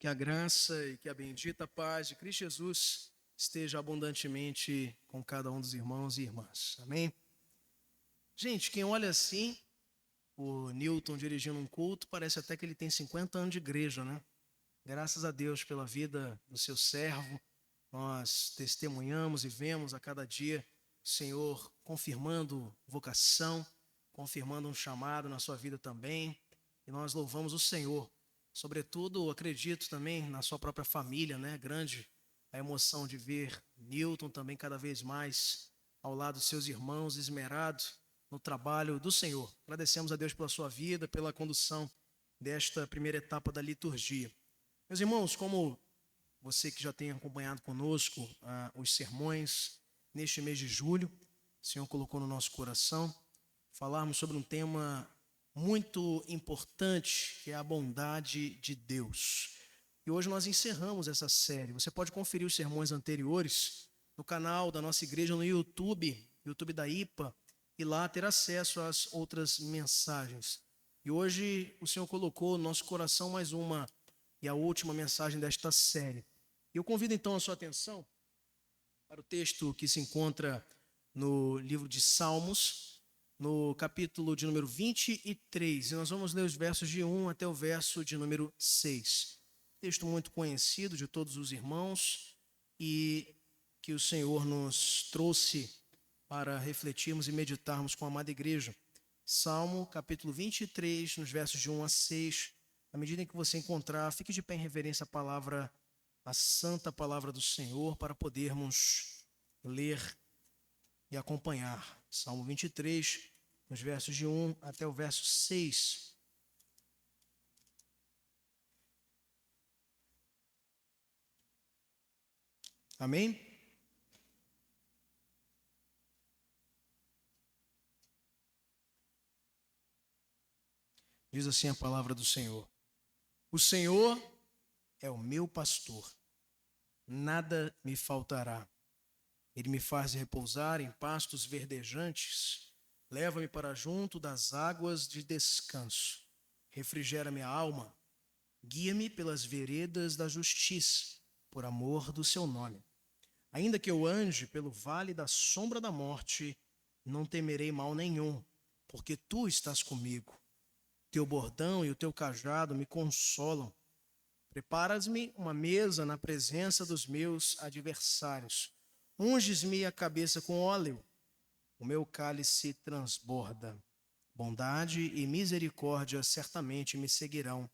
Que a graça e que a bendita paz de Cristo Jesus esteja abundantemente com cada um dos irmãos e irmãs. Amém? Gente, quem olha assim, o Newton dirigindo um culto, parece até que ele tem 50 anos de igreja, né? Graças a Deus pela vida do seu servo, nós testemunhamos e vemos a cada dia o Senhor confirmando vocação, confirmando um chamado na sua vida também, e nós louvamos o Senhor. Sobretudo, acredito também na sua própria família, né? Grande a emoção de ver Newton também cada vez mais ao lado dos seus irmãos, esmerado no trabalho do Senhor. Agradecemos a Deus pela sua vida, pela condução desta primeira etapa da liturgia. Meus irmãos, como você que já tem acompanhado conosco os sermões neste mês de julho, o Senhor colocou no nosso coração falarmos sobre um tema muito importante, que é a bondade de Deus. E hoje nós encerramos essa série. Você pode conferir os sermões anteriores no canal da nossa igreja no YouTube da IPA, e lá ter acesso às outras mensagens. E hoje o Senhor colocou no nosso coração mais uma e a última mensagem desta série. Eu convido então a sua atenção para o texto que se encontra no livro de Salmos, no capítulo de número 23, e nós vamos ler os versos de 1 até o verso de número 6. Texto muito conhecido de todos os irmãos e que o Senhor nos trouxe para refletirmos e meditarmos com a amada igreja. Salmo, capítulo 23, nos versos de 1 a 6. À medida em que você encontrar, fique de pé em reverência à palavra, a santa palavra do Senhor, para podermos ler e acompanhar. Salmo 23, nos versos de 1 até o verso 6. Amém? Diz assim a palavra do Senhor: O Senhor é o meu pastor, nada me faltará. Ele me faz repousar em pastos verdejantes, leva-me para junto das águas de descanso, refrigera minha alma, guia-me pelas veredas da justiça, por amor do seu nome. Ainda que eu ande pelo vale da sombra da morte, não temerei mal nenhum, porque tu estás comigo. Teu bordão e o teu cajado me consolam. Preparas-me uma mesa na presença dos meus adversários. Unges-me a cabeça com óleo. O meu cálice transborda. Bondade e misericórdia certamente me seguirão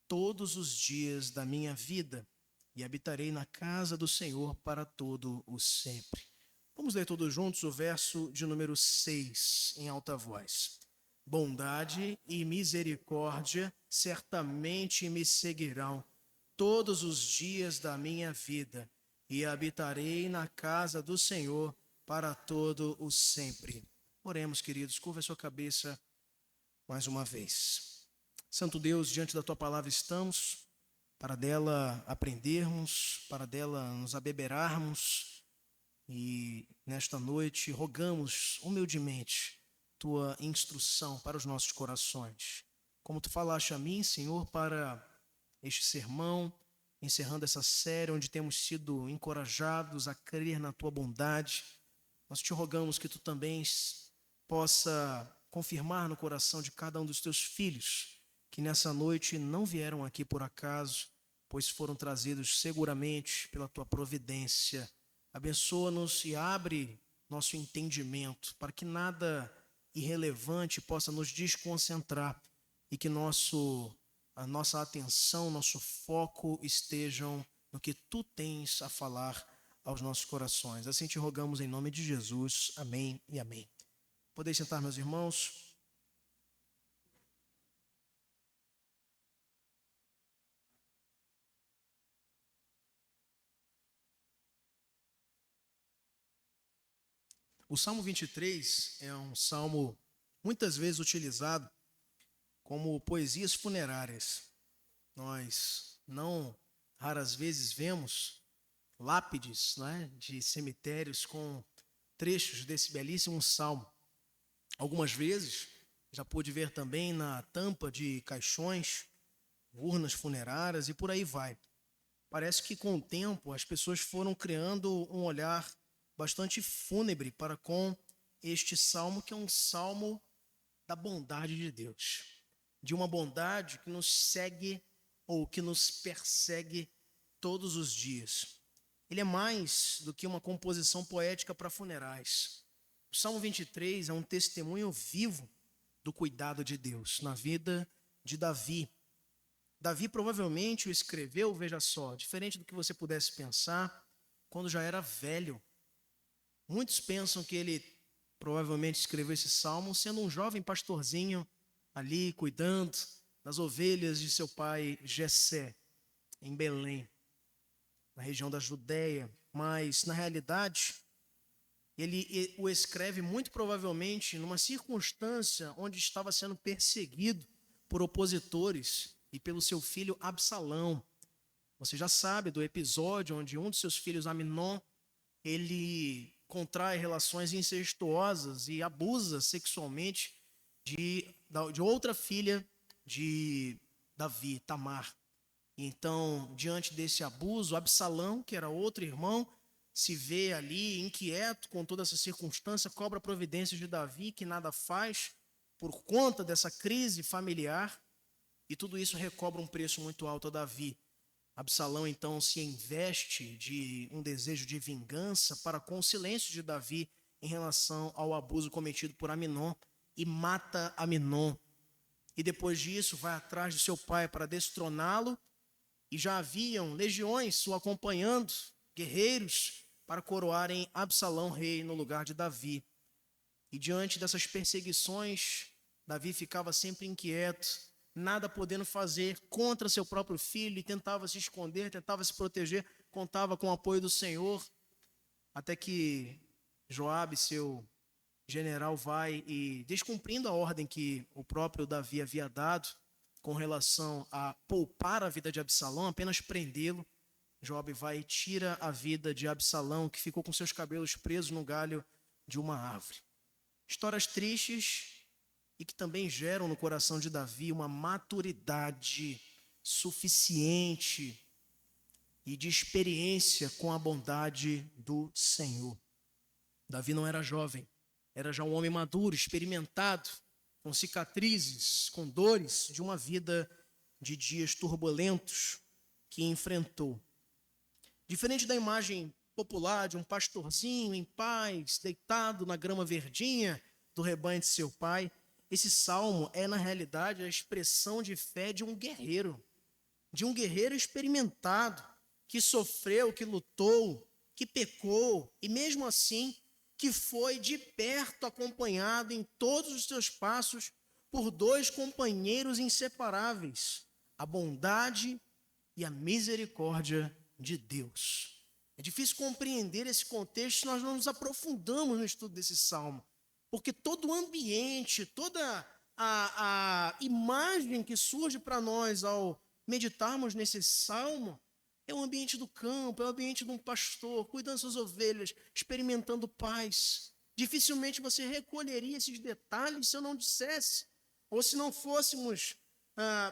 todos os dias da minha vida, e habitarei na casa do Senhor para todo o sempre. Vamos ler todos juntos o verso de número 6 em alta voz. Bondade e misericórdia certamente me seguirão todos os dias da minha vida, e habitarei na casa do Senhor para todo o sempre. Oremos, queridos, curva a sua cabeça mais uma vez. Santo Deus, diante da tua palavra estamos, para dela aprendermos, para dela nos abeberarmos, e nesta noite rogamos humildemente tua instrução para os nossos corações. Como tu falaste a mim, Senhor, para este sermão, encerrando essa série onde temos sido encorajados a crer na tua bondade, nós te rogamos que tu também possa confirmar no coração de cada um dos teus filhos que nessa noite não vieram aqui por acaso, pois foram trazidos seguramente pela tua providência. Abençoa-nos e abre nosso entendimento para que nada irrelevante possa nos desconcentrar e que a nossa atenção, nosso foco estejam no que tu tens a falar aos nossos corações. Assim te rogamos em nome de Jesus. Amém e amém. Podeis sentar, meus irmãos. O Salmo 23 é um salmo muitas vezes utilizado como poesias funerárias. Nós não raras vezes vemos lápides, né, de cemitérios com trechos desse belíssimo salmo. Algumas vezes já pude ver também na tampa de caixões urnas funerárias e por aí vai. Parece que com o tempo as pessoas foram criando um olhar bastante fúnebre para com este salmo, que é um salmo da bondade de Deus, de uma bondade que nos segue ou que nos persegue todos os dias. Ele é mais do que uma composição poética para funerais. O Salmo 23 é um testemunho vivo do cuidado de Deus na vida de Davi. Davi provavelmente o escreveu, veja só, diferente do que você pudesse pensar, quando já era velho. Muitos pensam que ele provavelmente escreveu esse salmo sendo um jovem pastorzinho ali cuidando das ovelhas de seu pai Jessé, em Belém, na região da Judéia. Mas, na realidade, ele o escreve muito provavelmente numa circunstância onde estava sendo perseguido por opositores e pelo seu filho Absalão. Você já sabe do episódio onde um de seus filhos, Aminon, ele contrai relações incestuosas e abusa sexualmente de outra filha de Davi, Tamar. Então, diante desse abuso, Absalão, que era outro irmão, se vê ali inquieto com toda essa circunstância, cobra providências de Davi, que nada faz por conta dessa crise familiar, e tudo isso recobra um preço muito alto a Davi. Absalão, então, se investe de um desejo de vingança para com o silêncio de Davi em relação ao abuso cometido por Aminon e mata Aminon. E depois disso vai atrás de seu pai para destroná-lo, e já haviam legiões o acompanhando, guerreiros, para coroarem Absalão rei no lugar de Davi. E diante dessas perseguições, Davi ficava sempre inquieto, nada podendo fazer contra seu próprio filho, e tentava se esconder, tentava se proteger, contava com o apoio do Senhor, até que Joabe, seu general, vai e, descumprindo a ordem que o próprio Davi havia dado com relação a poupar a vida de Absalão, apenas prendê-lo, Joabe vai e tira a vida de Absalão, que ficou com seus cabelos presos no galho de uma árvore. Histórias tristes e que também geram no coração de Davi uma maturidade suficiente e de experiência com a bondade do Senhor. Davi não era jovem, era já um homem maduro, experimentado, com cicatrizes, com dores de uma vida de dias turbulentos que enfrentou. Diferente da imagem popular de um pastorzinho em paz, deitado na grama verdinha do rebanho de seu pai, esse salmo é, na realidade, a expressão de fé de um guerreiro experimentado, que sofreu, que lutou, que pecou, e mesmo assim, que foi de perto acompanhado em todos os seus passos por dois companheiros inseparáveis, a bondade e a misericórdia de Deus. É difícil compreender esse contexto se nós não nos aprofundamos no estudo desse salmo, porque todo o ambiente, toda a imagem que surge para nós ao meditarmos nesse salmo é o ambiente do campo, é o ambiente de um pastor, cuidando das suas ovelhas, experimentando paz. Dificilmente você recolheria esses detalhes se eu não dissesse, ou se não fôssemos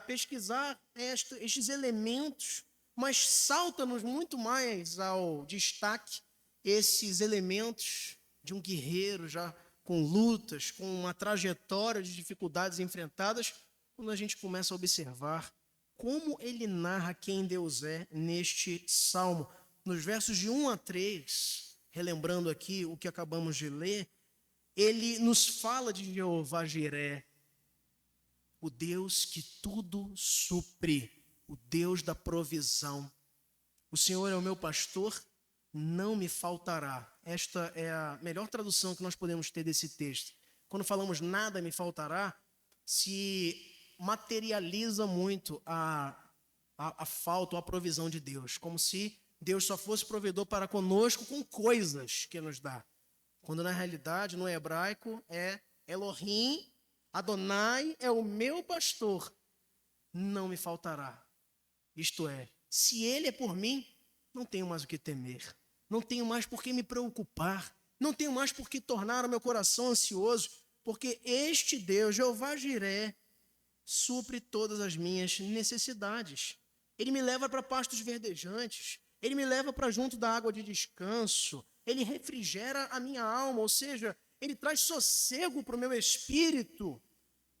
pesquisar estes elementos, mas salta-nos muito mais ao destaque esses elementos de um guerreiro já com lutas, com uma trajetória de dificuldades enfrentadas, quando a gente começa a observar como ele narra quem Deus é neste salmo. Nos versos de 1 a 3, relembrando aqui o que acabamos de ler, ele nos fala de Jeová Jiré, o Deus que tudo supre, o Deus da provisão. O Senhor é o meu pastor, não me faltará. Esta é a melhor tradução que nós podemos ter desse texto. Quando falamos nada me faltará, se materializa muito a falta ou a provisão de Deus, como se Deus só fosse provedor para conosco com coisas que nos dá. Quando na realidade, no hebraico, é Elohim, Adonai é o meu pastor, não me faltará. Isto é, se ele é por mim, não tenho mais o que temer, não tenho mais por que me preocupar, não tenho mais por que tornar o meu coração ansioso, porque este Deus, Jeová Jiré, supre todas as minhas necessidades. Ele me leva para pastos verdejantes, ele me leva para junto da água de descanso, ele refrigera a minha alma, ou seja, ele traz sossego para o meu espírito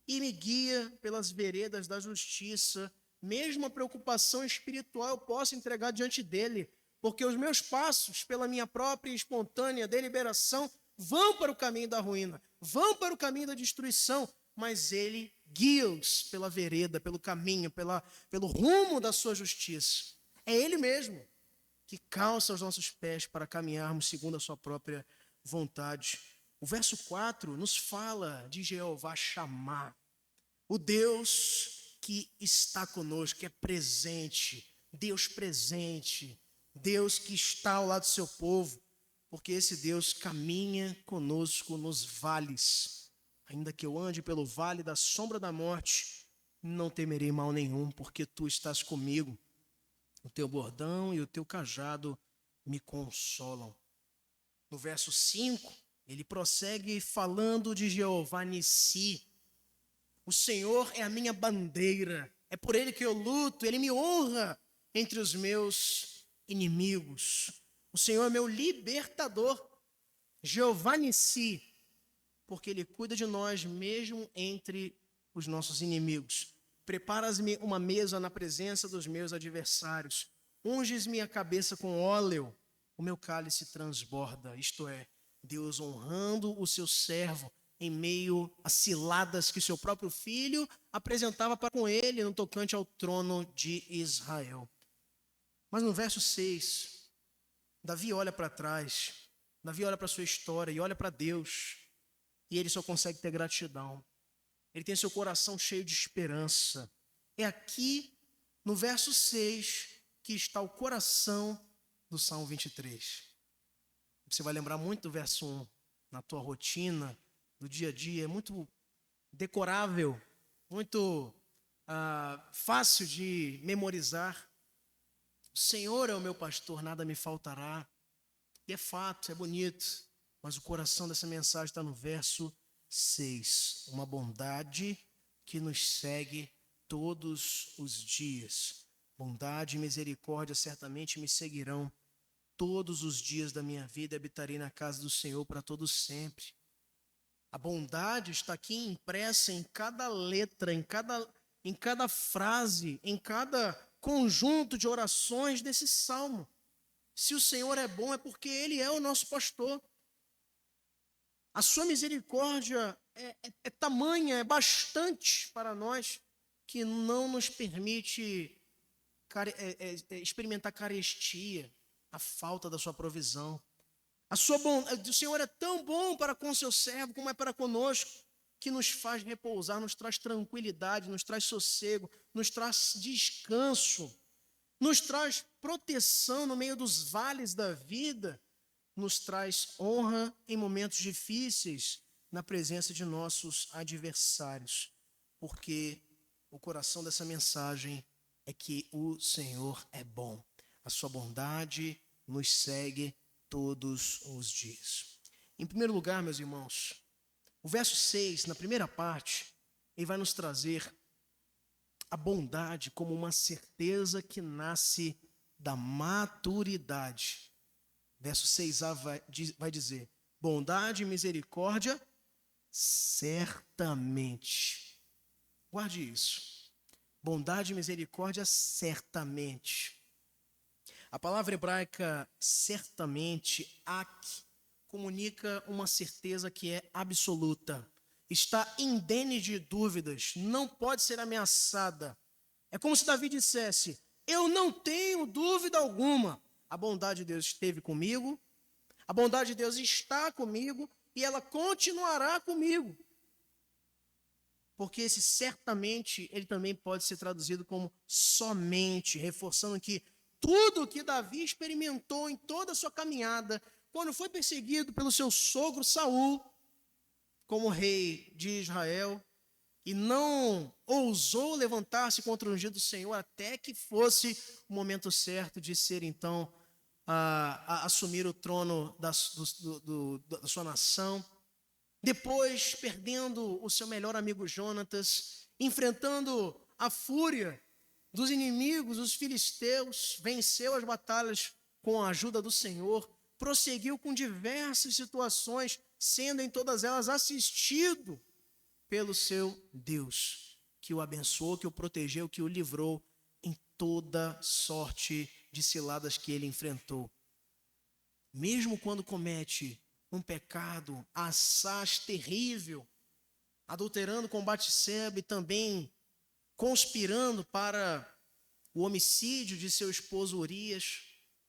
e me guia pelas veredas da justiça. Mesmo a preocupação espiritual eu posso entregar diante dele, porque os meus passos, pela minha própria e espontânea deliberação, vão para o caminho da ruína, vão para o caminho da destruição, mas ele guia-os pela vereda, pelo caminho, pelo rumo da sua justiça. É ele mesmo que calça os nossos pés para caminharmos segundo a sua própria vontade. O verso 4 nos fala de Jeová Shammah, o Deus que está conosco, que é presente, Deus que está ao lado do seu povo, porque esse Deus caminha conosco nos vales. Ainda que eu ande pelo vale da sombra da morte, não temerei mal nenhum, porque tu estás comigo. O teu bordão e o teu cajado me consolam. No verso 5, ele prossegue falando de Jeová Nissi. O Senhor é a minha bandeira, é por ele que eu luto, ele me honra entre os meus inimigos. O Senhor é meu libertador, Jeová Nissi, porque ele cuida de nós mesmo entre os nossos inimigos. Preparas-me uma mesa na presença dos meus adversários. Unges minha cabeça com óleo, o meu cálice transborda. Isto é, Deus honrando o seu servo em meio a ciladas que seu próprio filho apresentava para com ele no tocante ao trono de Israel. Mas no verso 6, Davi olha para trás, Davi olha para a sua história e olha para Deus, e ele só consegue ter gratidão. Ele tem seu coração cheio de esperança. É aqui, no verso 6, que está o coração do Salmo 23. Você vai lembrar muito do verso 1 na tua rotina, do dia a dia. É muito decorável, muito fácil de memorizar. O Senhor é o meu pastor, nada me faltará. E é fato, é bonito. Mas o coração dessa mensagem está no verso 6. Uma bondade que nos segue todos os dias. Bondade e misericórdia certamente me seguirão todos os dias da minha vida. Habitarei na casa do Senhor para todo sempre. A bondade está aqui impressa em cada letra, em cada frase, em cada conjunto de orações desse salmo. Se o Senhor é bom, é porque Ele é o nosso pastor. A sua misericórdia é tamanha, é bastante para nós, que não nos permite experimentar carestia, a falta da sua provisão. O Senhor é tão bom para com o seu servo, como é para conosco, que nos faz repousar, nos traz tranquilidade, nos traz sossego, nos traz descanso, nos traz proteção no meio dos vales da vida, nos traz honra em momentos difíceis, na presença de nossos adversários, porque o coração dessa mensagem é que o Senhor é bom. A sua bondade nos segue todos os dias. Em primeiro lugar, meus irmãos, o verso 6, na primeira parte, ele vai nos trazer a bondade como uma certeza que nasce da maturidade. Verso 6a vai dizer: bondade e misericórdia, certamente. Guarde isso. Bondade e misericórdia, certamente. A palavra hebraica certamente, ak, comunica uma certeza que é absoluta. Está indene de dúvidas, não pode ser ameaçada. É como se Davi dissesse: eu não tenho dúvida alguma. A bondade de Deus esteve comigo, a bondade de Deus está comigo e ela continuará comigo. Porque esse certamente, ele também pode ser traduzido como somente, reforçando que tudo que Davi experimentou em toda a sua caminhada, quando foi perseguido pelo seu sogro Saul, como rei de Israel, e não ousou levantar-se contra o ungido do Senhor até que fosse o momento certo de ser, então, a assumir o trono da sua nação. depois perdendo o seu melhor amigo Jonatas, enfrentando a fúria dos inimigos, os filisteus, venceu as batalhas com a ajuda do Senhor, prosseguiu com diversas situações, sendo em todas elas assistido pelo seu Deus, que o abençoou, que o protegeu, que o livrou em toda sorte de ciladas que ele enfrentou. Mesmo quando comete um pecado assaz terrível, adulterando com Batseba e também conspirando para o homicídio de seu esposo Urias,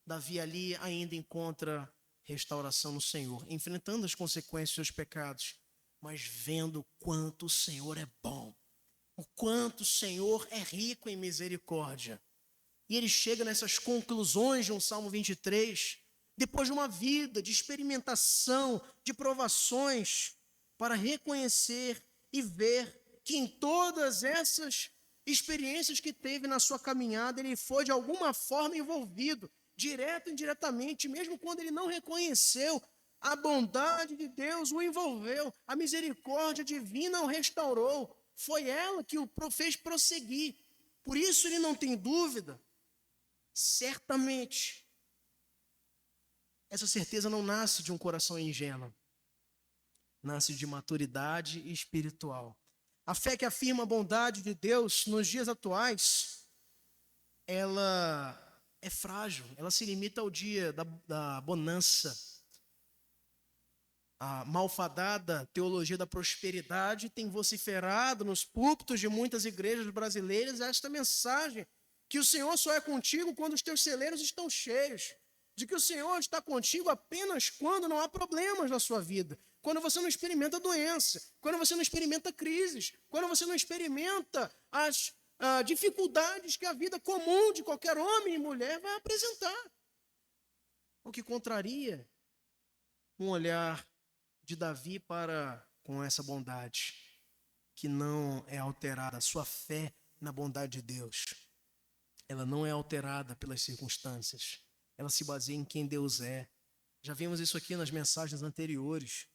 Davi ali ainda encontra restauração no Senhor, enfrentando as consequências dos seus pecados, mas vendo o quanto o Senhor é bom, o quanto o Senhor é rico em misericórdia. E ele chega nessas conclusões de um Salmo 23, depois de uma vida de experimentação, de provações, para reconhecer e ver que em todas essas experiências que teve na sua caminhada, ele foi de alguma forma envolvido, direto ou indiretamente, mesmo quando ele não reconheceu, a bondade de Deus o envolveu, a misericórdia divina o restaurou, foi ela que o fez prosseguir. Por isso ele não tem dúvida, certamente, essa certeza não nasce de um coração ingênuo, nasce de maturidade espiritual. A fé que afirma a bondade de Deus nos dias atuais, ela é frágil, ela se limita ao dia da bonança. A malfadada teologia da prosperidade tem vociferado nos púlpitos de muitas igrejas brasileiras esta mensagem, que o Senhor só é contigo quando os teus celeiros estão cheios, de que o Senhor está contigo apenas quando não há problemas na sua vida, quando você não experimenta doença, quando você não experimenta crises, quando você não experimenta as dificuldades que a vida comum de qualquer homem e mulher vai apresentar. O que contraria um olhar de Davi para com essa bondade, que não é alterada, a sua fé na bondade de Deus, ela não é alterada pelas circunstâncias, ela se baseia em quem Deus é. Já vimos isso aqui nas mensagens anteriores.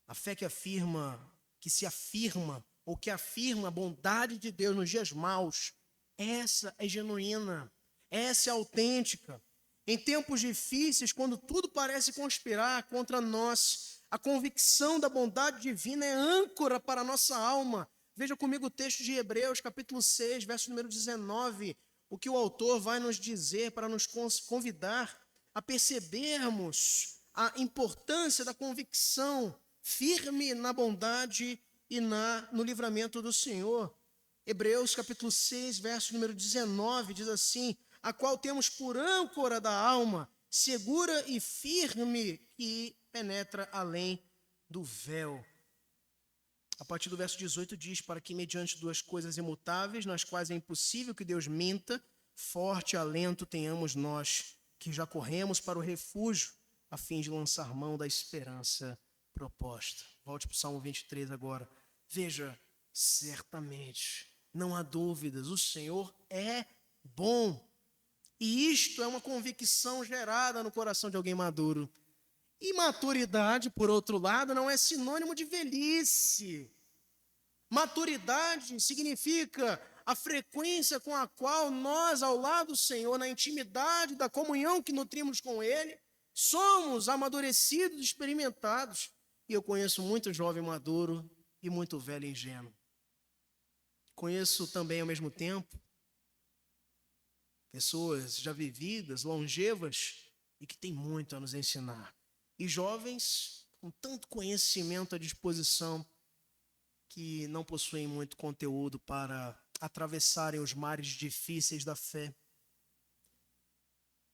A fé que se afirma, ou que afirma a bondade de Deus nos dias maus, essa é genuína, essa é autêntica. Em tempos difíceis, quando tudo parece conspirar contra nós, a convicção da bondade divina é âncora para a nossa alma. Veja comigo o texto de Hebreus, capítulo 6, verso número 19, o que o autor vai nos dizer para nos convidar a percebermos a importância da convicção firme na bondade e no livramento do Senhor. Hebreus capítulo 6, verso número 19, diz assim: a qual temos por âncora da alma, segura e firme, que penetra além do véu. A partir do verso 18 diz: para que mediante duas coisas imutáveis, nas quais é impossível que Deus minta, forte alento tenhamos nós, que já corremos para o refúgio, a fim de lançar mão da esperança proposta. Volte para o Salmo 23 agora. Veja, certamente, não há dúvidas, o Senhor é bom. E isto é uma convicção gerada no coração de alguém maduro. E maturidade, por outro lado, não é sinônimo de velhice. Maturidade significa a frequência com a qual nós, ao lado do Senhor, na intimidade da comunhão que nutrimos com Ele, somos amadurecidos, experimentados. E eu conheço muito jovem maduro e muito velho ingênuo. Conheço também, ao mesmo tempo, pessoas já vividas, longevas e que têm muito a nos ensinar. E jovens com tanto conhecimento à disposição que não possuem muito conteúdo para atravessarem os mares difíceis da fé.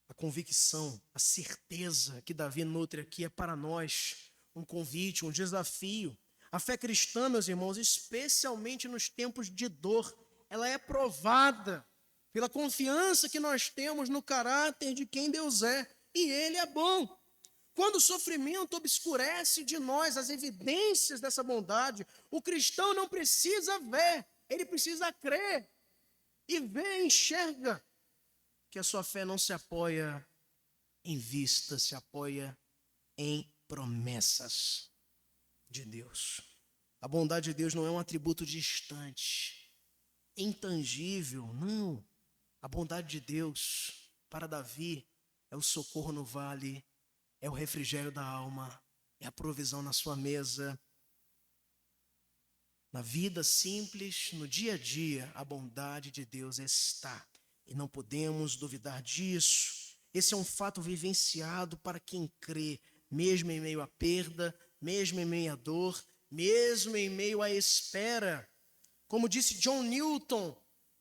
A convicção, a certeza que Davi nutre aqui é para nós um convite, um desafio. A fé cristã, meus irmãos, especialmente nos tempos de dor, ela é provada pela confiança que nós temos no caráter de quem Deus é. E Ele é bom. Quando o sofrimento obscurece de nós as evidências dessa bondade, o cristão não precisa ver, ele precisa crer. E vê, enxerga que a sua fé não se apoia em vista, se apoia em promessas. de Deus. A bondade de Deus não é um atributo distante, intangível, não. A bondade de Deus, para Davi, é o socorro no vale, é o refrigério da alma, é a provisão na sua mesa. Na vida simples, no dia a dia, a bondade de Deus está. E não podemos duvidar disso. Esse é um fato vivenciado para quem crê, mesmo em meio à perda, mesmo em meio à dor, mesmo em meio à espera. Como disse John Newton,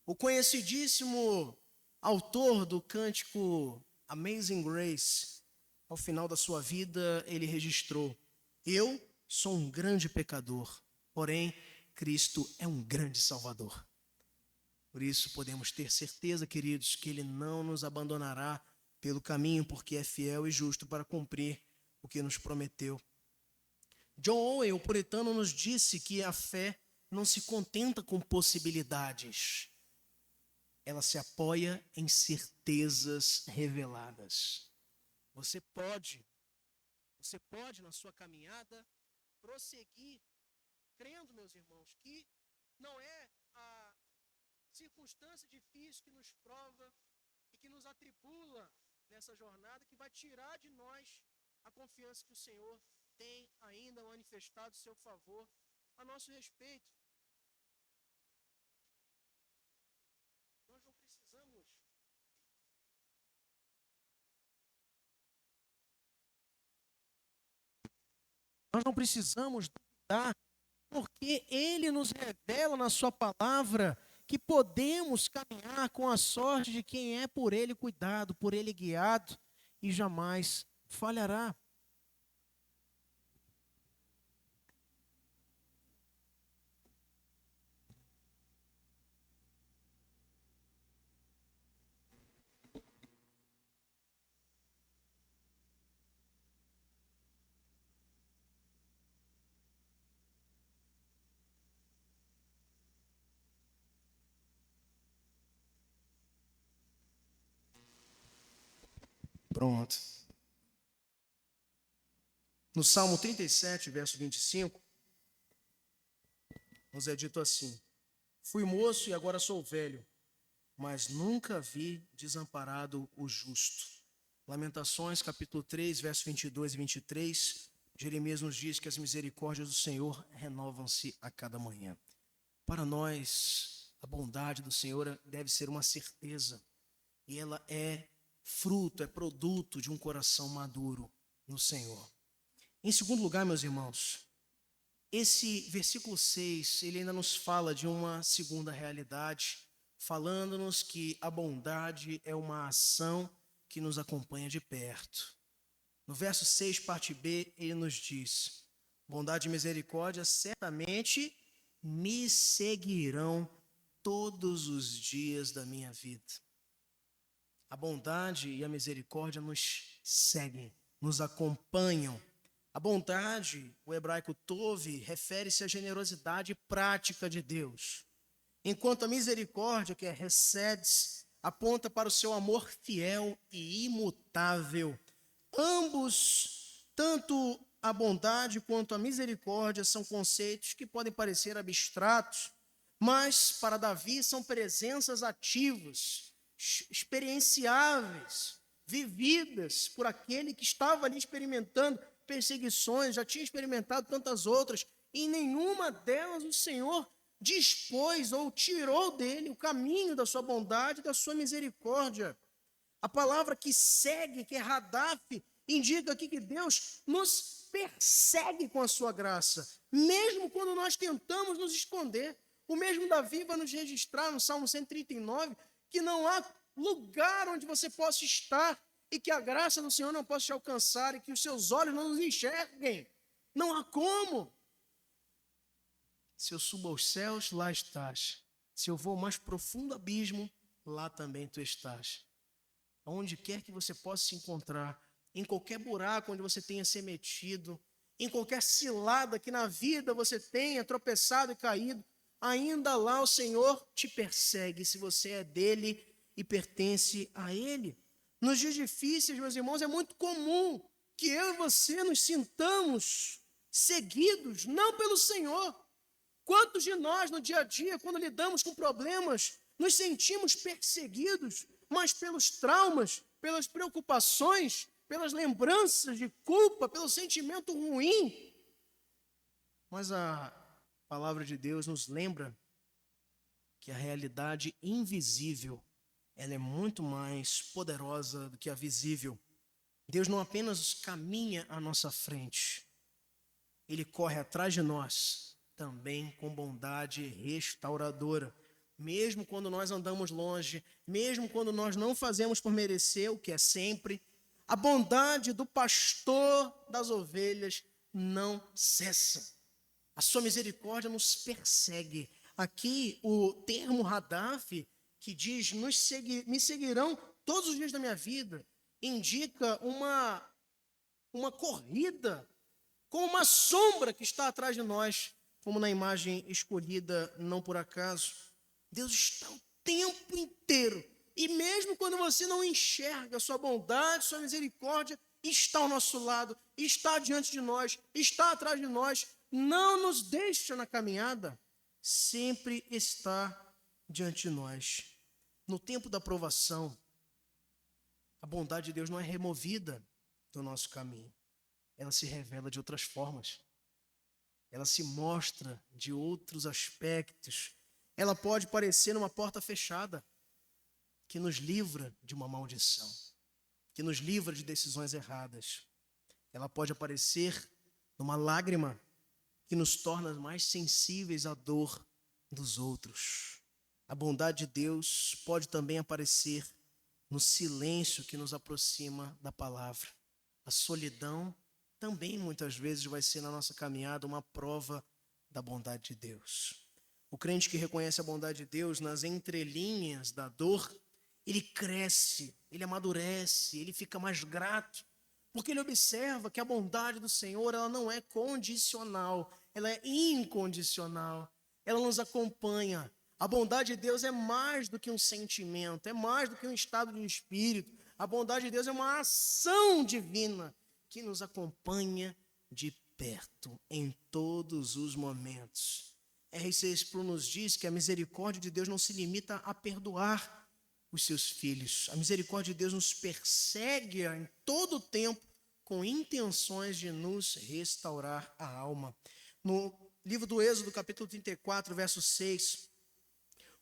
o conhecidíssimo autor do cântico Amazing Grace, ao final da sua vida, ele registrou: eu sou um grande pecador, porém, Cristo é um grande Salvador. Por isso, podemos ter certeza, queridos, que Ele não nos abandonará pelo caminho, porque é fiel e justo para cumprir o que nos prometeu. John Owen, o puritano, nos disse que a fé não se contenta com possibilidades. Ela se apoia em certezas reveladas. Você pode na sua caminhada prosseguir crendo, meus irmãos, que não é a circunstância difícil que nos prova e que nos atribula nessa jornada que vai tirar de nós a confiança que o Senhor tem ainda manifestado seu favor a nosso respeito. Nós não precisamos duvidar, porque Ele nos revela na sua palavra que podemos caminhar com a sorte de quem é por Ele cuidado, por Ele guiado e jamais falhará. Pronto. No Salmo 37, verso 25, nos é dito assim: fui moço e agora sou velho, mas nunca vi desamparado o justo. Lamentações, capítulo 3, verso 22 e 23, Jeremias nos diz que as misericórdias do Senhor renovam-se a cada manhã. Para nós, a bondade do Senhor deve ser uma certeza, e ela é fruto, é produto de um coração maduro no Senhor. Em segundo lugar, meus irmãos, esse versículo 6, ele ainda nos fala de uma segunda realidade, falando-nos que a bondade é uma ação que nos acompanha de perto. No verso 6, parte B, ele nos diz: bondade e misericórdia certamente me seguirão todos os dias da minha vida. A bondade e a misericórdia nos seguem, nos acompanham. A bondade, o hebraico tov, refere-se à generosidade prática de Deus. Enquanto a misericórdia, que é hesed, aponta para o seu amor fiel e imutável. Ambos, tanto a bondade quanto a misericórdia, são conceitos que podem parecer abstratos, mas para Davi são presenças ativas, experienciáveis, vividas por aquele que estava ali experimentando perseguições, já tinha experimentado tantas outras, e em nenhuma delas o Senhor dispôs ou tirou dele o caminho da sua bondade e da sua misericórdia. A palavra que segue, que é radaf, indica aqui que Deus nos persegue com a sua graça, mesmo quando nós tentamos nos esconder. O mesmo Davi vai nos registrar no Salmo 139, que não há lugar onde você possa estar e que a graça do Senhor não possa te alcançar e que os seus olhos não nos enxerguem. Não há como. Se eu subo aos céus, lá estás. Se eu vou ao mais profundo abismo, lá também tu estás. Aonde quer que você possa se encontrar, em qualquer buraco onde você tenha se metido, em qualquer cilada que na vida você tenha tropeçado e caído, ainda lá o Senhor te persegue, se você é dele e pertence a ele. Nos dias difíceis, meus irmãos, é muito comum que eu e você nos sintamos seguidos não pelo Senhor. Quantos de nós no dia a dia, quando lidamos com problemas, nos sentimos perseguidos, mas pelos traumas, pelas preocupações, pelas lembranças de culpa, pelo sentimento ruim? Mas a palavra de Deus nos lembra que a realidade invisível, ela é muito mais poderosa do que a visível. Deus não apenas caminha à nossa frente, Ele corre atrás de nós, também com bondade restauradora. Mesmo quando nós andamos longe, mesmo quando nós não fazemos por merecer, o que é sempre, a bondade do pastor das ovelhas não cessa. A sua misericórdia nos persegue. Aqui o termo Hadaf, que diz, me seguirão todos os dias da minha vida, indica uma corrida com uma sombra que está atrás de nós, como na imagem escolhida não por acaso. Deus está o tempo inteiro, e mesmo quando você não enxerga, sua bondade, sua misericórdia está ao nosso lado, está diante de nós, está atrás de nós, não nos deixa na caminhada, sempre está diante de nós. No tempo da provação, a bondade de Deus não é removida do nosso caminho. Ela se revela de outras formas. Ela se mostra de outros aspectos. Ela pode parecer uma porta fechada, que nos livra de uma maldição, que nos livra de decisões erradas. Ela pode aparecer numa lágrima, que nos torna mais sensíveis à dor dos outros. A bondade de Deus pode também aparecer no silêncio que nos aproxima da palavra. A solidão também muitas vezes vai ser na nossa caminhada uma prova da bondade de Deus. O crente que reconhece a bondade de Deus nas entrelinhas da dor, ele cresce, ele amadurece, ele fica mais grato, porque ele observa que a bondade do Senhor, ela não é condicional, ela é incondicional, ela nos acompanha. A bondade de Deus é mais do que um sentimento, é mais do que um estado de espírito. A bondade de Deus é uma ação divina que nos acompanha de perto em todos os momentos. R.C. Sproul nos diz que a misericórdia de Deus não se limita a perdoar os seus filhos. A misericórdia de Deus nos persegue em todo o tempo com intenções de nos restaurar a alma. No livro do Êxodo, capítulo 34, verso 6,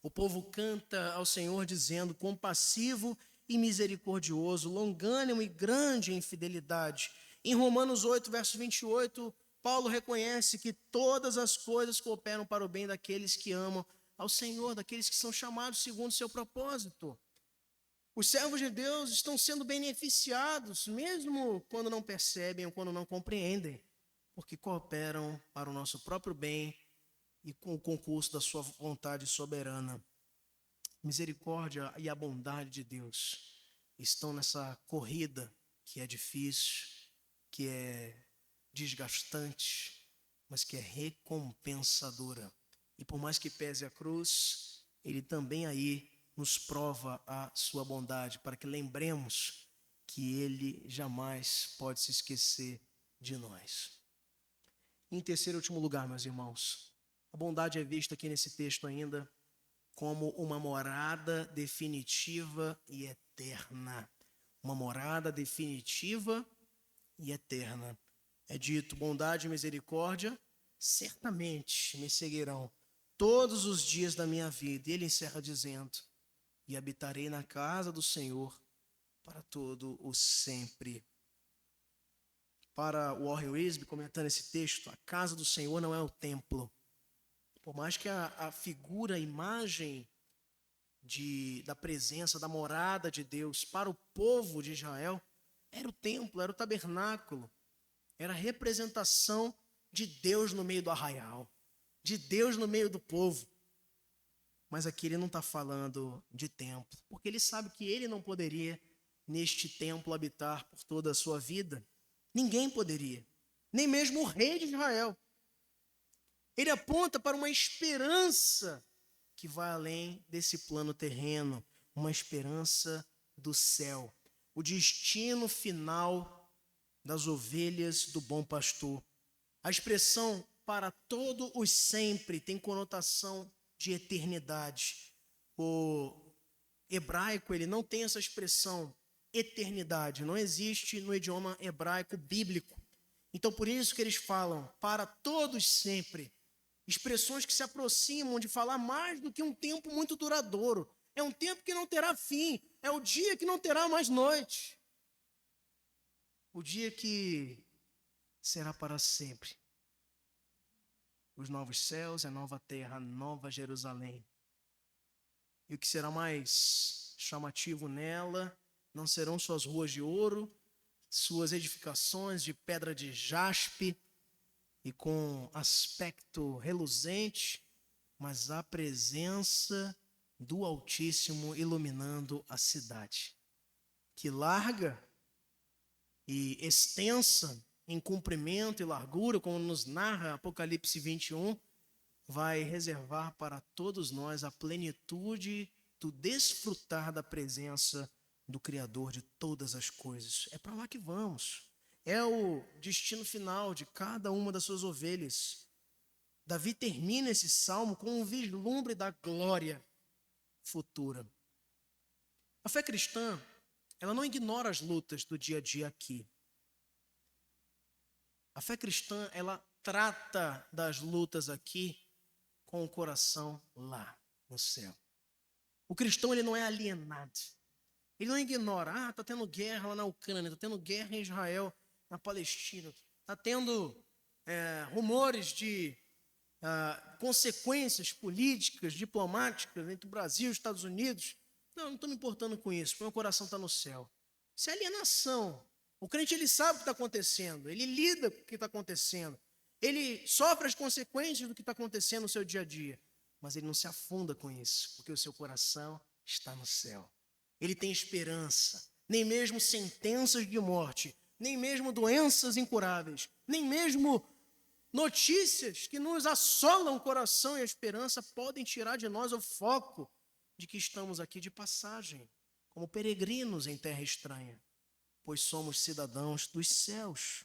o povo canta ao Senhor dizendo: compassivo e misericordioso, longânimo e grande em fidelidade. Em Romanos 8, verso 28, Paulo reconhece que todas as coisas cooperam para o bem daqueles que amam ao Senhor, daqueles que são chamados segundo o seu propósito. Os servos de Deus estão sendo beneficiados, mesmo quando não percebem ou quando não compreendem, porque cooperam para o nosso próprio bem e com o concurso da sua vontade soberana. Misericórdia e a bondade de Deus estão nessa corrida que é difícil, que é desgastante, mas que é recompensadora. E por mais que pese a cruz, Ele também aí nos prova a sua bondade, para que lembremos que Ele jamais pode se esquecer de nós. Em terceiro e último lugar, meus irmãos, a bondade é vista aqui nesse texto ainda como uma morada definitiva e eterna. Uma morada definitiva e eterna. É dito: bondade e misericórdia certamente me seguirão todos os dias da minha vida. E ele encerra dizendo: e habitarei na casa do Senhor para todo o sempre. Para Warren Wiersbe, comentando esse texto, a casa do Senhor não é o templo. Por mais que a figura, a imagem da presença, da morada de Deus para o povo de Israel era o templo, era o tabernáculo, era a representação de Deus no meio do arraial, de Deus no meio do povo. Mas aqui ele não está falando de templo, porque ele sabe que ele não poderia neste templo habitar por toda a sua vida. Ninguém poderia, nem mesmo o rei de Israel. Ele aponta para uma esperança que vai além desse plano terreno, uma esperança do céu, o destino final das ovelhas do bom pastor. A expressão para todo o sempre tem conotação de eternidade. O hebraico, ele não tem essa expressão eternidade, não existe no idioma hebraico bíblico. Então, por isso que eles falam para todos sempre. Expressões que se aproximam de falar mais do que um tempo muito duradouro. É um tempo que não terá fim, é o dia que não terá mais noite. O dia que será para sempre. Os novos céus, a nova terra, a nova Jerusalém. E o que será mais chamativo nela não serão suas ruas de ouro, suas edificações de pedra de jaspe e com aspecto reluzente, mas a presença do Altíssimo iluminando a cidade, que larga e extensa em comprimento e largura, como nos narra Apocalipse 21, vai reservar para todos nós a plenitude do desfrutar da presença do Criador de todas as coisas. É para lá que vamos. É o destino final de cada uma das suas ovelhas. Davi termina esse salmo com um vislumbre da glória futura. A fé cristã, ela não ignora as lutas do dia a dia aqui. A fé cristã, ela trata das lutas aqui com o coração lá no céu. O cristão, ele não é alienado. Ele não ignora, está tendo guerra lá na Ucrânia, está tendo guerra em Israel, na Palestina, está tendo rumores de consequências políticas, diplomáticas entre o Brasil e os Estados Unidos. Não estou me importando com isso, meu coração está no céu. Isso é alienação. O crente, ele sabe o que está acontecendo, ele lida com o que está acontecendo, ele sofre as consequências do que está acontecendo no seu dia a dia, mas ele não se afunda com isso, porque o seu coração está no céu. Ele tem esperança, nem mesmo sentenças de morte, nem mesmo doenças incuráveis, nem mesmo notícias que nos assolam o coração e a esperança podem tirar de nós o foco de que estamos aqui de passagem, como peregrinos em terra estranha, pois somos cidadãos dos céus.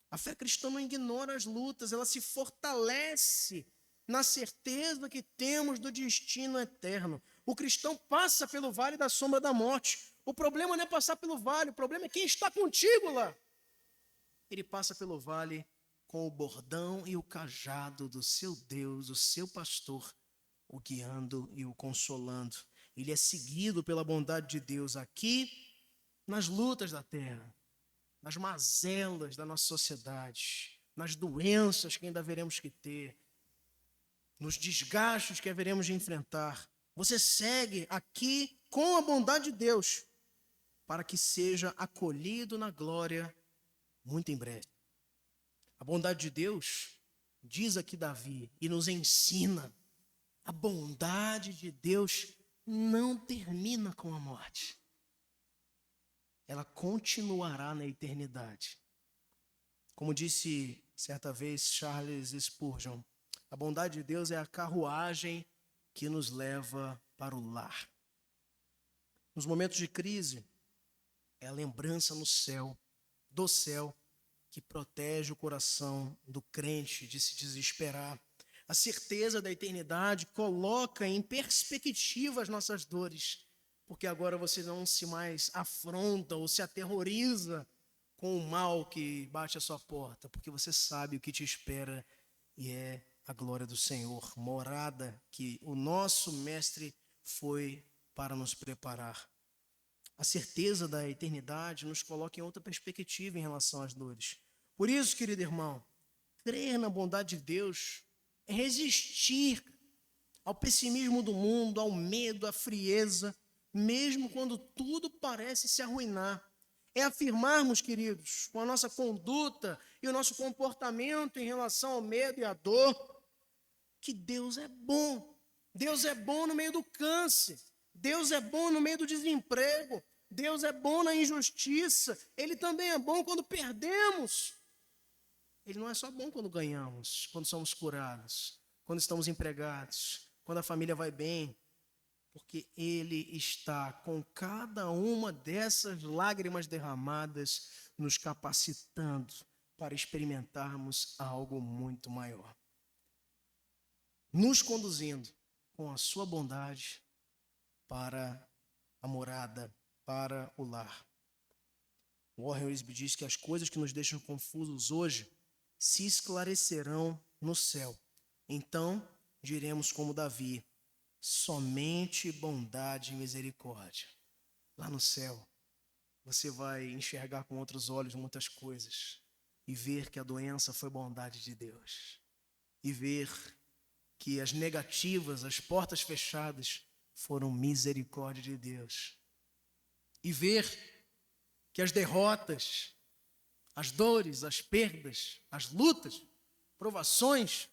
A fé cristã não ignora as lutas, ela se fortalece na certeza que temos do destino eterno. O cristão passa pelo vale da sombra da morte. O problema não é passar pelo vale, o problema é quem está contigo lá. Ele passa pelo vale com o bordão e o cajado do seu Deus, o seu pastor, o guiando e o consolando. Ele é seguido pela bondade de Deus aqui, nas lutas da terra, nas mazelas da nossa sociedade, nas doenças que ainda veremos que ter, nos desgastes que haveremos de enfrentar. Você segue aqui com a bondade de Deus, para que seja acolhido na glória muito em breve. A bondade de Deus, diz aqui Davi, e nos ensina, a bondade de Deus não termina com a morte. Ela continuará na eternidade. Como disse certa vez Charles Spurgeon, a bondade de Deus é a carruagem que nos leva para o lar. Nos momentos de crise, é a lembrança no céu, do céu, que protege o coração do crente de se desesperar. A certeza da eternidade coloca em perspectiva as nossas dores, porque agora você não se mais afronta ou se aterroriza com o mal que bate à sua porta, porque você sabe o que te espera e é a glória do Senhor, morada que o nosso Mestre foi para nos preparar. A certeza da eternidade nos coloca em outra perspectiva em relação às dores. Por isso, querido irmão, crer na bondade de Deus é resistir ao pessimismo do mundo, ao medo, à frieza, mesmo quando tudo parece se arruinar. É afirmarmos, queridos, com a nossa conduta e o nosso comportamento em relação ao medo e à dor, que Deus é bom. Deus é bom no meio do câncer. Deus é bom no meio do desemprego. Deus é bom na injustiça. Ele também é bom quando perdemos. Ele não é só bom quando ganhamos, quando somos curados, quando estamos empregados, quando a família vai bem, porque Ele está com cada uma dessas lágrimas derramadas, nos capacitando, para experimentarmos algo muito maior, nos conduzindo com a sua bondade para a morada, para o lar. Warren Wiersbe diz que as coisas que nos deixam confusos hoje se esclarecerão no céu. Então diremos como Davi: somente bondade e misericórdia. Lá no céu, você vai enxergar com outros olhos muitas coisas e ver que a doença foi bondade de Deus. E ver que as negativas, as portas fechadas, foram misericórdia de Deus. E ver que as derrotas, as dores, as perdas, as lutas, provações,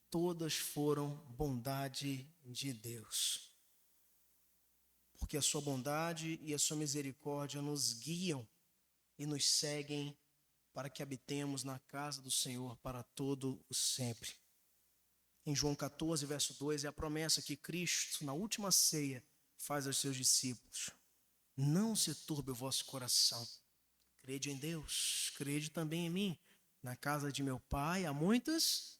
todas foram bondade de Deus. Porque a sua bondade e a sua misericórdia nos guiam e nos seguem para que habitemos na casa do Senhor para todo o sempre. Em João 14, verso 2, é a promessa que Cristo, na última ceia, faz aos seus discípulos: não se turbe o vosso coração. Crede em Deus, crede também em mim. Na casa de meu Pai há muitas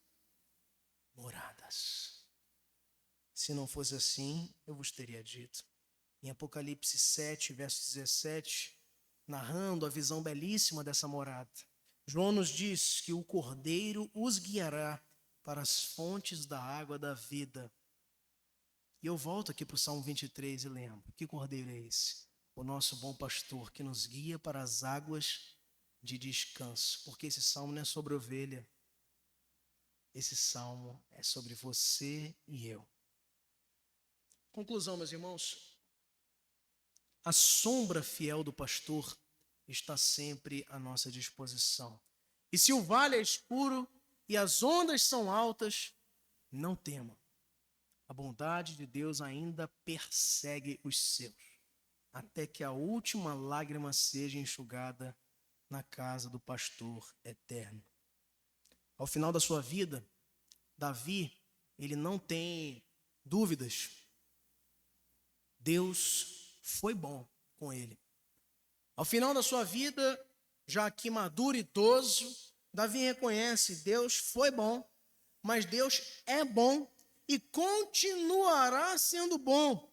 moradas. Se não fosse assim, eu vos teria dito. Em Apocalipse 7, verso 17, narrando a visão belíssima dessa morada, João nos diz que o Cordeiro os guiará para as fontes da água da vida. E eu volto aqui para o Salmo 23 e lembro: que cordeiro é esse? O nosso bom pastor que nos guia para as águas de descanso. Porque esse salmo não é sobre ovelha. Esse salmo é sobre você e eu. Conclusão, meus irmãos. A sombra fiel do pastor está sempre à nossa disposição. E se o vale é escuro e as ondas são altas, não tema. A bondade de Deus ainda persegue os seus, até que a última lágrima seja enxugada na casa do pastor eterno. Ao final da sua vida, Davi, ele não tem dúvidas. Deus foi bom com ele. Ao final da sua vida, já aqui maduro e idoso, Davi reconhece: Deus foi bom, mas Deus é bom e continuará sendo bom,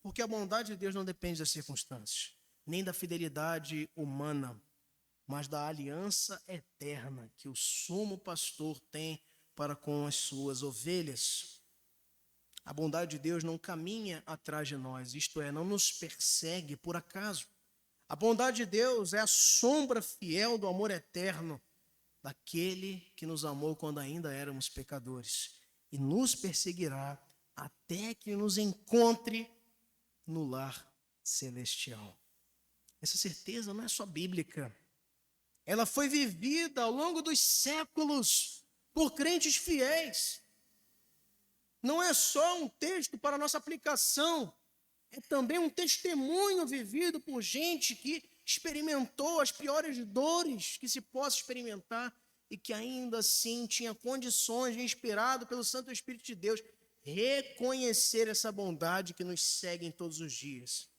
porque a bondade de Deus não depende das circunstâncias, nem da fidelidade humana, mas da aliança eterna que o sumo pastor tem para com as suas ovelhas. A bondade de Deus não caminha atrás de nós, isto é, não nos persegue por acaso. A bondade de Deus é a sombra fiel do amor eterno daquele que nos amou quando ainda éramos pecadores e nos perseguirá até que nos encontre no lar celestial. Essa certeza não é só bíblica. Ela foi vivida ao longo dos séculos por crentes fiéis. Não é só um texto para nossa aplicação, é também um testemunho vivido por gente que experimentou as piores dores que se possa experimentar e que ainda assim tinha condições de, inspirado pelo Santo Espírito de Deus, reconhecer essa bondade que nos segue em todos os dias.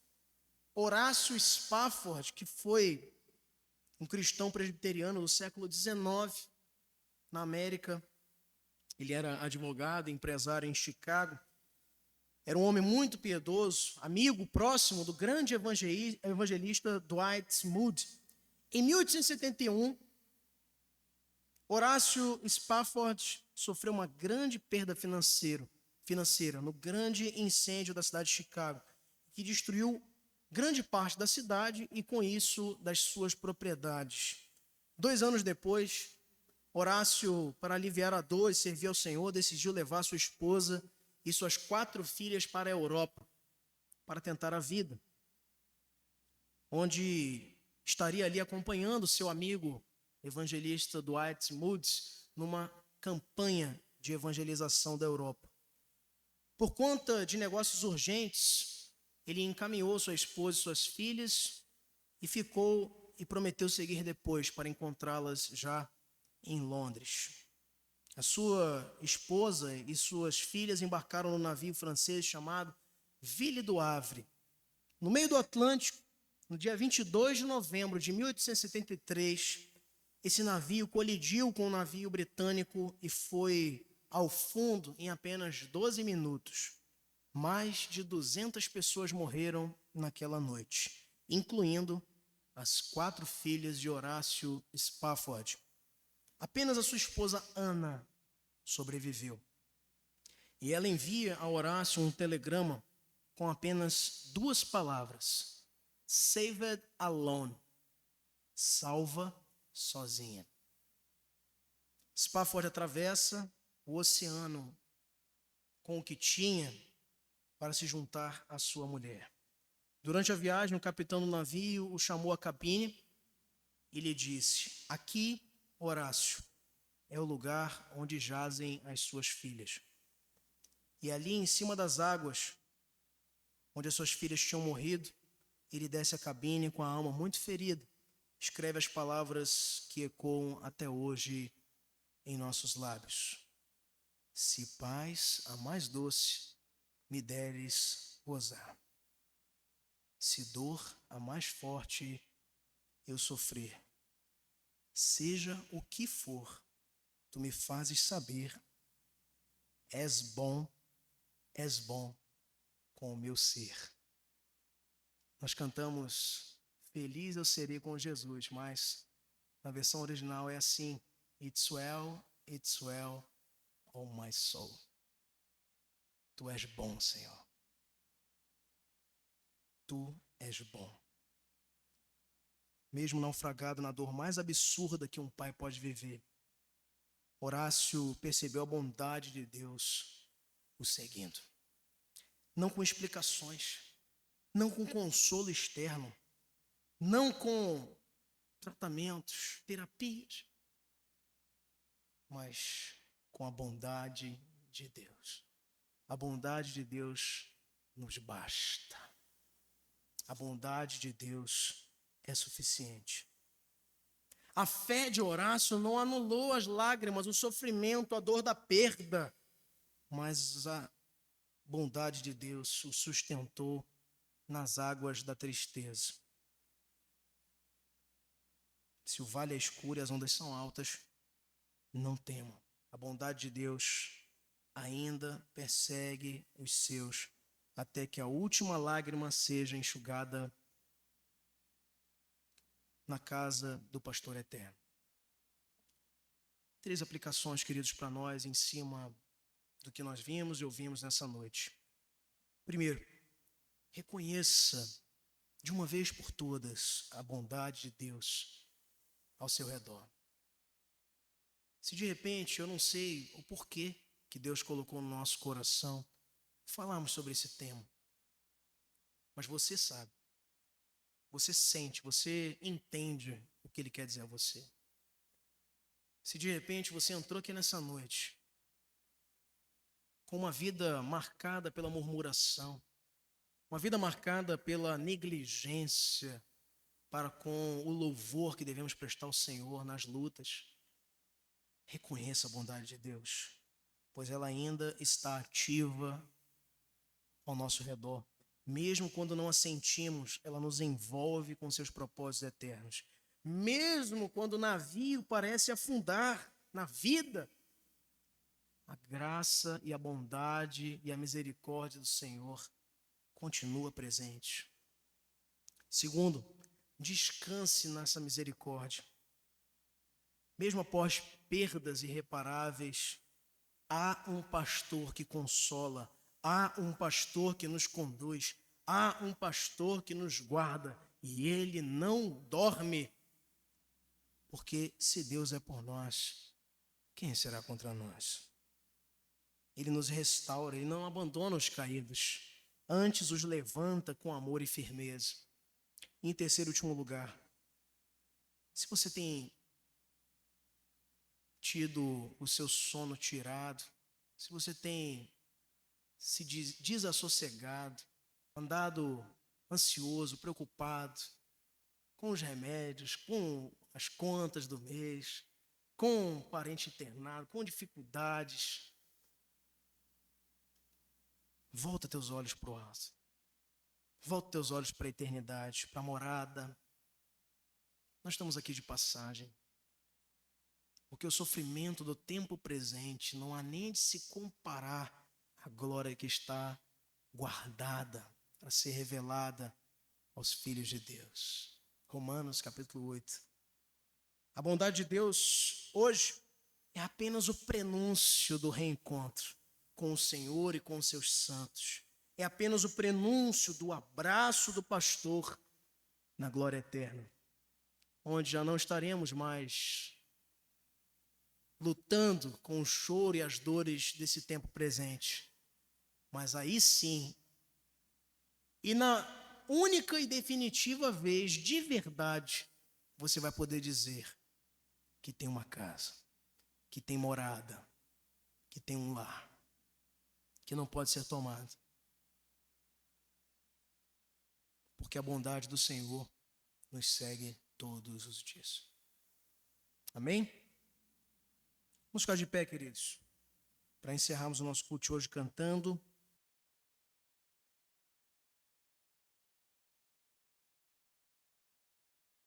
Horácio Spafford, que foi um cristão presbiteriano do século XIX, na América, ele era advogado, empresário em Chicago, era um homem muito piedoso, amigo próximo do grande evangelista Dwight Moody. Em 1871, Horácio Spafford sofreu uma grande perda financeira no grande incêndio da cidade de Chicago, que destruiu grande parte da cidade e, com isso, das suas propriedades. 2 anos depois, Horácio, para aliviar a dor e servir ao Senhor, decidiu levar sua esposa e suas 4 filhas para a Europa, para tentar a vida, onde estaria ali acompanhando seu amigo evangelista Dwight Moody numa campanha de evangelização da Europa. Por conta de negócios urgentes, ele encaminhou sua esposa e suas filhas e ficou e prometeu seguir depois para encontrá-las já em Londres. A sua esposa e suas filhas embarcaram no navio francês chamado Ville du Havre. No meio do Atlântico, no dia 22 de novembro de 1873, Esse navio colidiu com um navio britânico e foi ao fundo em apenas 12 minutos. Mais de 200 pessoas morreram naquela noite, incluindo as 4 filhas de Horácio Spafford. Apenas a sua esposa Ana sobreviveu. E ela envia a Horácio um telegrama com apenas 2 palavras: Saved alone. Salva sozinha. Spafford atravessa o oceano com o que tinha para se juntar à sua mulher. Durante a viagem, o capitão do navio o chamou à cabine e lhe disse: aqui, Horácio, é o lugar onde jazem as suas filhas. E ali, em cima das águas, onde as suas filhas tinham morrido, ele desce a cabine com a alma muito ferida, escreve as palavras que ecoam até hoje em nossos lábios: se paz a mais doce me deres gozar, se dor a mais forte eu sofrer, seja o que for, tu me fazes saber, és bom com o meu ser. Nós cantamos Feliz eu serei com Jesus, mas na versão original é assim: it's well, oh my soul. Tu és bom, Senhor. Tu és bom. Mesmo naufragado na dor mais absurda que um pai pode viver, Horácio percebeu a bondade de Deus o seguindo. Não com explicações, não com consolo externo, não com tratamentos, terapias, mas com a bondade de Deus. A bondade de Deus nos basta. A bondade de Deus é suficiente. A fé de Horácio não anulou as lágrimas, o sofrimento, a dor da perda, mas a bondade de Deus o sustentou nas águas da tristeza. Se o vale é escuro e as ondas são altas, não temam. A bondade de Deus ainda persegue os seus, até que a última lágrima seja enxugada na casa do pastor eterno. 3 aplicações, queridos, para nós em cima do que nós vimos e ouvimos nessa noite. Primeiro, reconheça de uma vez por todas a bondade de Deus ao seu redor. Se de repente eu não sei o porquê que Deus colocou no nosso coração falarmos sobre esse tema, mas você sabe, você sente, você entende o que Ele quer dizer a você. Se de repente você entrou aqui nessa noite com uma vida marcada pela murmuração, uma vida marcada pela negligência para com o louvor que devemos prestar ao Senhor nas lutas, reconheça a bondade de Deus, pois ela ainda está ativa ao nosso redor. Mesmo quando não a sentimos, ela nos envolve com seus propósitos eternos. Mesmo quando o navio parece afundar na vida, a graça e a bondade e a misericórdia do Senhor continua presente. Segundo, descanse nessa misericórdia. Mesmo após perdas irreparáveis, há um pastor que consola, há um pastor que nos conduz, há um pastor que nos guarda, e ele não dorme. Porque se Deus é por nós, quem será contra nós? Ele nos restaura, Ele não abandona os caídos, antes os levanta com amor e firmeza. Em terceiro e último lugar, se você tem tido o seu sono tirado, se você tem se desassossegado, andado ansioso, preocupado com os remédios, com as contas do mês, com um parente internado, com dificuldades, volta teus olhos para o alto. Volta teus olhos para a eternidade, para a morada. Nós estamos aqui de passagem. Porque o sofrimento do tempo presente não há nem de se comparar à glória que está guardada para ser revelada aos filhos de Deus. Romanos capítulo 8. A bondade de Deus hoje é apenas o prenúncio do reencontro com o Senhor e com os seus santos. É apenas o prenúncio do abraço do pastor na glória eterna, onde já não estaremos mais lutando com o choro e as dores desse tempo presente. Mas aí sim, e na única e definitiva vez, de verdade, você vai poder dizer que tem uma casa, que tem morada, que tem um lar, que não pode ser tomado. Porque a bondade do Senhor nos segue todos os dias. Amém? Vamos ficar de pé, queridos, para encerrarmos o nosso culto hoje cantando